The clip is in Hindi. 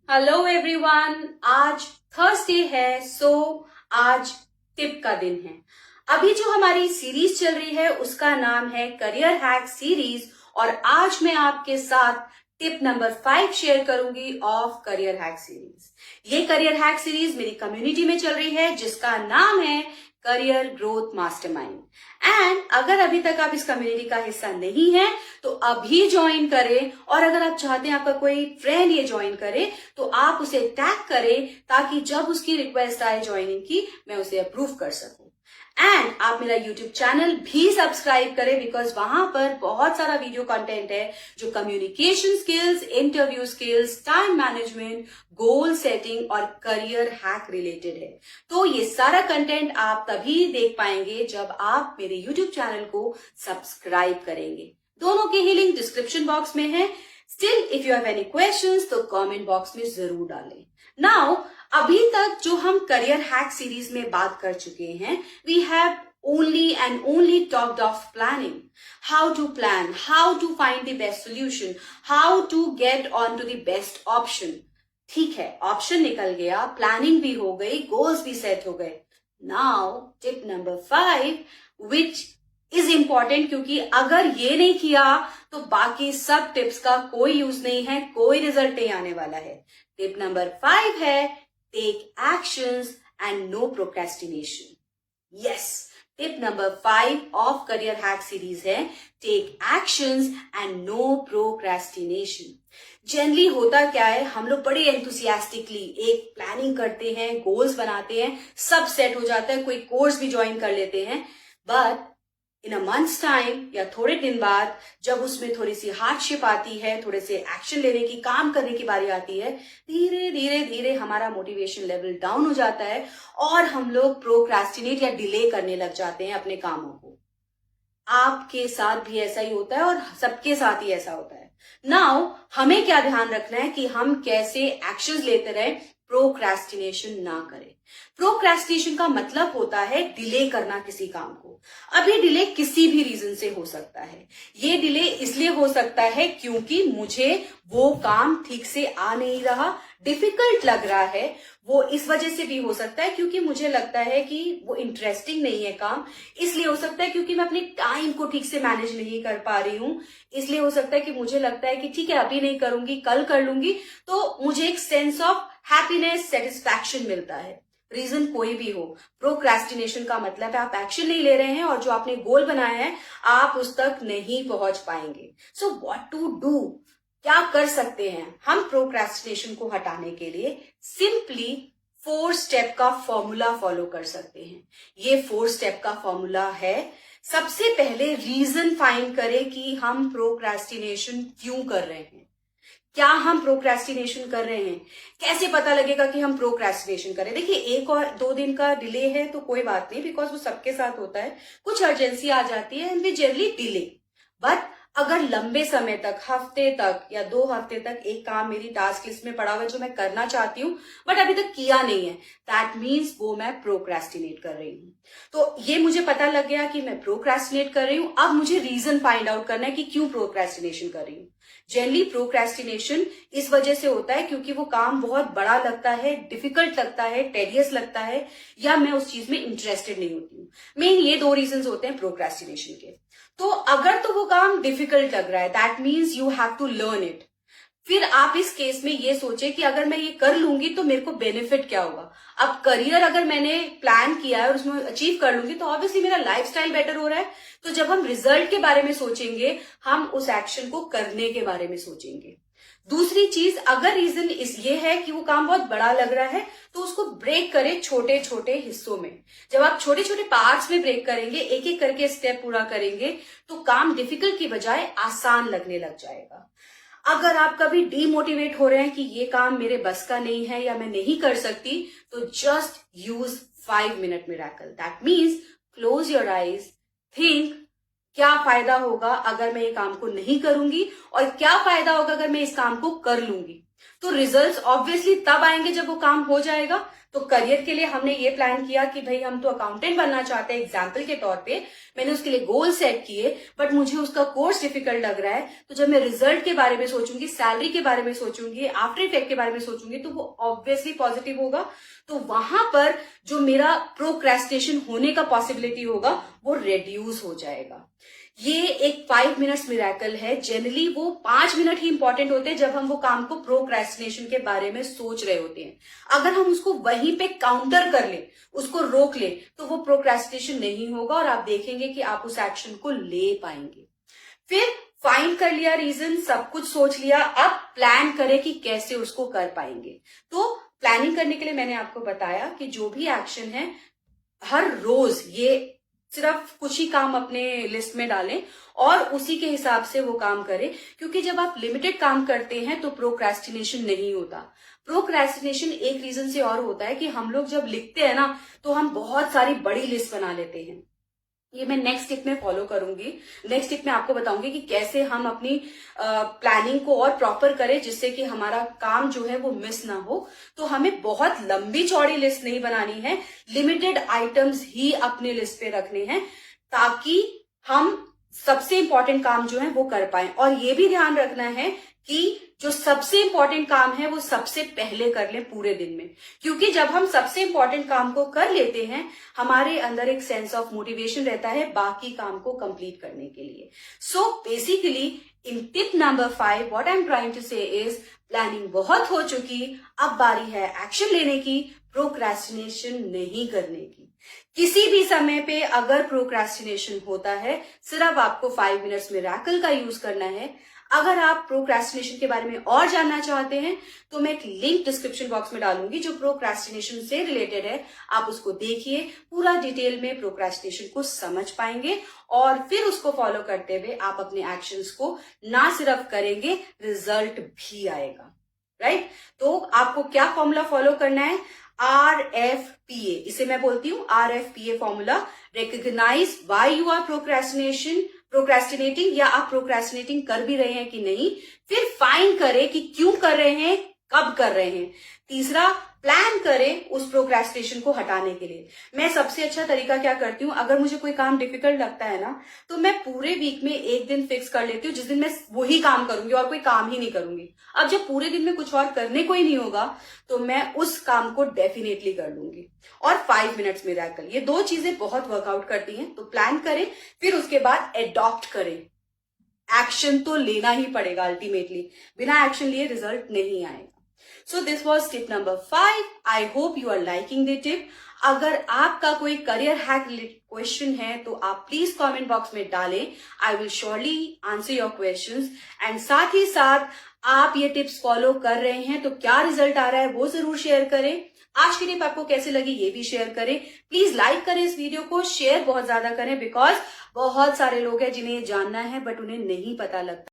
हेलो एवरीवन, आज थर्सडे है आज टिप का दिन है। अभी जो हमारी सीरीज चल रही है उसका नाम है करियर हैक सीरीज और आज मैं आपके साथ टिप नंबर 5 शेयर करूंगी ऑफ करियर हैक सीरीज। ये करियर हैक सीरीज मेरी कम्युनिटी में चल रही है जिसका नाम है करियर ग्रोथ मास्टरमाइंड। एंड अगर अभी तक आप इस कम्युनिटी का हिस्सा नहीं है तो अभी ज्वाइन करें, और अगर आप चाहते हैं आपका कोई फ्रेंड ये ज्वाइन करे तो आप उसे टैग करें ताकि जब उसकी रिक्वेस्ट आए ज्वाइनिंग की मैं उसे अप्रूव कर सकूं। एंड आप मेरा यूट्यूब चैनल भी सब्सक्राइब करें बिकॉज वहां पर बहुत सारा वीडियो कंटेंट है जो communication skills, interview skills, time management, goal setting और करियर हैक रिलेटेड है। तो ये सारा कंटेंट आप तभी देख पाएंगे जब आप मेरे यूट्यूब चैनल को सब्सक्राइब करेंगे। दोनों की ही लिंक डिस्क्रिप्शन बॉक्स में है। Still if you have any questions तो कमेंट बॉक्स में जरूर डालें। नाउ अभी तक जो हम करियर हैक सीरीज में बात कर चुके हैं, we have only and only talked of planning. How to plan, how to find the best solution, how to get on to the best option. ठीक है, ऑप्शन निकल गया, प्लानिंग भी हो गई, गोल्स भी सेट हो गए। Now tip number 5 which is important, क्योंकि अगर ये नहीं किया तो बाकी सब टिप्स का कोई यूज नहीं है, कोई रिजल्ट नहीं आने वाला है। टिप नंबर 5 है take actions and no procrastination. Yes, tip number 5 of career hack series है take actions and no procrastination. Generally होता क्या है, हम लोग बड़े एंथुसियास्टिकली एक प्लानिंग करते हैं, गोल्स बनाते हैं, सब सेट हो जाता है, कोई कोर्स भी ज्वाइन कर लेते हैं, but in a months time या थोड़े दिन बाद जब उसमें थोड़ी सी हार्डशिप आती है, थोड़े से एक्शन लेने की, काम करने की बारी आती है, धीरे धीरे धीरे हमारा मोटिवेशन लेवल डाउन हो जाता है और हम लोग प्रोक्रेस्टिनेट या डिले करने लग जाते हैं अपने कामों को। आपके साथ भी ऐसा ही होता है और सबके साथ ही ऐसा होता है। नाउ हमें क्या ध्यान रखना है कि हम कैसे एक्शंस लेते रहे, प्रोक्रेस्टिनेशन ना करें। प्रोक्रेस्टिनेशन का मतलब होता है डिले करना किसी काम को। अब ये डिले किसी भी रीजन से हो सकता है। ये डिले इसलिए हो सकता है क्योंकि मुझे वो काम ठीक से आ नहीं रहा, डिफिकल्ट लग रहा है। वो इस वजह से भी हो सकता है क्योंकि मुझे लगता है कि वो इंटरेस्टिंग नहीं है काम, इसलिए हो सकता है क्योंकि मैं अपने टाइम को ठीक से मैनेज नहीं कर पा रही हूं, इसलिए हो सकता है कि मुझे लगता है कि ठीक है अभी नहीं करूंगी, कल कर लूंगी, तो मुझे एक सेंस ऑफ हैप्पीनेस, सेटिस्फैक्शन मिलता है। रीजन कोई भी हो, प्रोक्रेस्टिनेशन का मतलब है आप एक्शन नहीं ले रहे हैं और जो आपने गोल बनाया है आप उस तक नहीं पहुंच पाएंगे। सो व्हाट टू डू, क्या कर सकते हैं हम प्रोक्रेस्टिनेशन को हटाने के लिए? सिंपली 4 स्टेप का फॉर्मूला फॉलो कर सकते हैं। ये 4 स्टेप का फॉर्मूला है। सबसे पहले रीजन फाइंड करें कि हम प्रोक्रेस्टिनेशन क्यों कर रहे हैं, क्या हम प्रोक्रेस्टिनेशन कर रहे हैं, कैसे पता लगेगा कि हम प्रोक्रेस्टिनेशन करें। देखिए 1 और 2 दिन का डिले है तो कोई बात नहीं, बिकॉज वो सबके साथ होता है, कुछ अर्जेंसी आ जाती है and we generally delay. But अगर लंबे समय तक, हफ्ते तक या 2 हफ्ते तक एक काम मेरी टास्क लिस्ट में पड़ा हुआ है जो मैं करना चाहती हूँ बट अभी तक किया नहीं है, दैट मीन्स वो मैं प्रोक्रेस्टिनेट कर रही हूँ। तो ये मुझे पता लग गया कि मैं प्रोक्रेस्टिनेट कर रही हूँ। अब मुझे रीजन फाइंड आउट करना है कि क्यों प्रोक्रेस्टिनेशन कर रही हूँ। जनरली प्रोक्रेस्टिनेशन इस वजह से होता है क्योंकि वो काम बहुत बड़ा लगता है, डिफिकल्ट लगता है, टेडियस लगता है, या मैं उस चीज में इंटरेस्टेड नहीं होती हूँ। मेन ये 2 रीजंस होते हैं प्रोक्रेस्टिनेशन के। तो अगर तो वो काम डिफिकल्ट लग रहा है, that means you have to learn it. फिर आप इस केस में ये सोचे कि अगर मैं ये कर लूंगी तो मेरे को बेनिफिट क्या होगा। अब करियर अगर मैंने प्लान किया है और उसमें अचीव कर लूंगी तो ऑब्वियसली मेरा लाइफस्टाइल बेटर हो रहा है। तो जब हम रिजल्ट के बारे में सोचेंगे हम उस एक्शन को करने के बारे में सोचेंगे। दूसरी चीज, अगर रीजन ये है कि वो काम बहुत बड़ा लग रहा है तो उसको ब्रेक करें छोटे छोटे हिस्सों में। जब आप छोटे छोटे पार्ट्स में ब्रेक करेंगे, एक एक करके स्टेप पूरा करेंगे, तो काम डिफिकल्ट की बजाय आसान लगने लग जाएगा। अगर आप कभी डीमोटिवेट हो रहे हैं कि ये काम मेरे बस का नहीं है या मैं नहीं कर सकती, तो just use 5 minute miracle. That means close your eyes, think क्या फायदा होगा अगर मैं ये काम को नहीं करूंगी और क्या फायदा होगा अगर मैं इस काम को कर लूंगी। तो रिजल्ट्स ऑब्वियसली तब आएंगे जब वो काम हो जाएगा। तो करियर के लिए हमने ये प्लान किया कि भाई हम तो अकाउंटेंट बनना चाहते हैं, एग्जाम्पल के तौर पे मैंने उसके लिए गोल सेट किए, बट मुझे उसका कोर्स डिफिकल्ट लग रहा है। तो जब मैं रिजल्ट के बारे में सोचूंगी, सैलरी के बारे में सोचूंगी, आफ्टर इफेक्ट के बारे में सोचूंगी, तो वो ऑब्वियसली पॉजिटिव होगा। तो वहां पर जो मेरा प्रोक्रेस्टिनेशन होने का पॉसिबिलिटी होगा वो रेड्यूस हो जाएगा। ये एक 5 मिनट्स मिरेकल है। जनरली वो 5 मिनट ही इंपॉर्टेंट होते हैं जब हम वो काम को प्रोक्रेस्टिनेशन के बारे में सोच रहे होते हैं। अगर हम उसको वहीं पे काउंटर कर ले, उसको रोक ले, तो वो प्रोक्रेस्टिनेशन नहीं होगा और आप देखेंगे कि आप उस एक्शन को ले पाएंगे। फिर फाइंड कर लिया रीजन, सब कुछ सोच लिया, अब प्लान करें कि कैसे उसको कर पाएंगे। तो प्लानिंग करने के लिए मैंने आपको बताया कि जो भी एक्शन है हर रोज ये सिर्फ कुछ ही काम अपने लिस्ट में डालें और उसी के हिसाब से वो काम करें, क्योंकि जब आप लिमिटेड काम करते हैं तो प्रोक्रेस्टिनेशन नहीं होता। प्रोक्रेस्टिनेशन एक रीजन से और होता है कि हम लोग जब लिखते हैं ना तो हम बहुत सारी बड़ी लिस्ट बना लेते हैं। ये मैं नेक्स्ट टिप में फॉलो करूंगी। नेक्स्ट टिप में आपको बताऊंगी कि कैसे हम अपनी प्लानिंग को और प्रॉपर करें जिससे कि हमारा काम जो है वो मिस ना हो। तो हमें बहुत लंबी चौड़ी लिस्ट नहीं बनानी है, लिमिटेड आइटम्स ही अपने लिस्ट पे रखने हैं ताकि हम सबसे इंपॉर्टेंट काम जो है वो कर पाए। और ये भी ध्यान रखना है कि जो सबसे इंपॉर्टेंट काम है वो सबसे पहले कर लें पूरे दिन में, क्योंकि जब हम सबसे इंपॉर्टेंट काम को कर लेते हैं हमारे अंदर एक सेंस ऑफ मोटिवेशन रहता है बाकी काम को कंप्लीट करने के लिए। So basically in tip number 5 what I am trying to say is planning बहुत हो चुकी, अब बारी है एक्शन लेने की, प्रोक्रेस्टिनेशन नहीं करने की। किसी भी समय पे अगर प्रोक्रेस्टिनेशन होता है सिर्फ आपको 5 मिनट्स मिरेकल का यूज करना है। अगर आप प्रोक्रेस्टिनेशन के बारे में और जानना चाहते हैं तो मैं एक लिंक डिस्क्रिप्शन बॉक्स में डालूंगी जो प्रोक्रेस्टिनेशन से रिलेटेड है। आप उसको देखिए, पूरा डिटेल में प्रोक्रेस्टिनेशन को समझ पाएंगे और फिर उसको फॉलो करते हुए आप अपने एक्शंस को ना सिर्फ करेंगे, रिजल्ट भी आएगा। राइट? तो आपको क्या फॉर्मूला फॉलो करना है? RFPA, इसे मैं बोलती हूँ RFPA formula. Recognise why you are procrastinating या आप प्रोक्रेस्टिनेटिंग कर भी रहे हैं कि नहीं। फिर फाइंड करें कि क्यों कर रहे हैं, कब कर रहे हैं। तीसरा, प्लान करें उस प्रोक्रेस्टिनेशन को हटाने के लिए। मैं सबसे अच्छा तरीका क्या करती हूँ, अगर मुझे कोई काम डिफिकल्ट लगता है ना तो मैं पूरे वीक में एक दिन फिक्स कर लेती हूँ जिस दिन मैं वही काम करूंगी और कोई काम ही नहीं करूंगी। अब जब पूरे दिन में कुछ और करने को ही नहीं होगा तो मैं उस काम को डेफिनेटली कर लूंगी। और 5 मिनट्स मिरेकल, ये दो चीजें बहुत वर्कआउट करती हैं। तो प्लान करें, फिर उसके बाद एडॉप्ट करें। एक्शन तो लेना ही पड़ेगा अल्टीमेटली, बिना एक्शन लिए रिजल्ट नहीं आएगा। So this was tip number 5. I hope you are liking the tip. अगर आपका कोई करियर हैक क्वेश्चन है तो आप प्लीज कमेंट बॉक्स में डालें। I will surely answer your questions. And साथ ही साथ आप ये टिप्स फॉलो कर रहे हैं तो क्या रिजल्ट आ रहा है वो जरूर शेयर करें। आज की टिप आपको कैसी लगी ये भी शेयर करें। प्लीज लाइक करें इस वीडियो को, शेयर बहुत ज्यादा करें, बिकॉज बहुत सारे लोग हैं जिन्हें ये जानना है बट उन्हें नहीं पता लगता।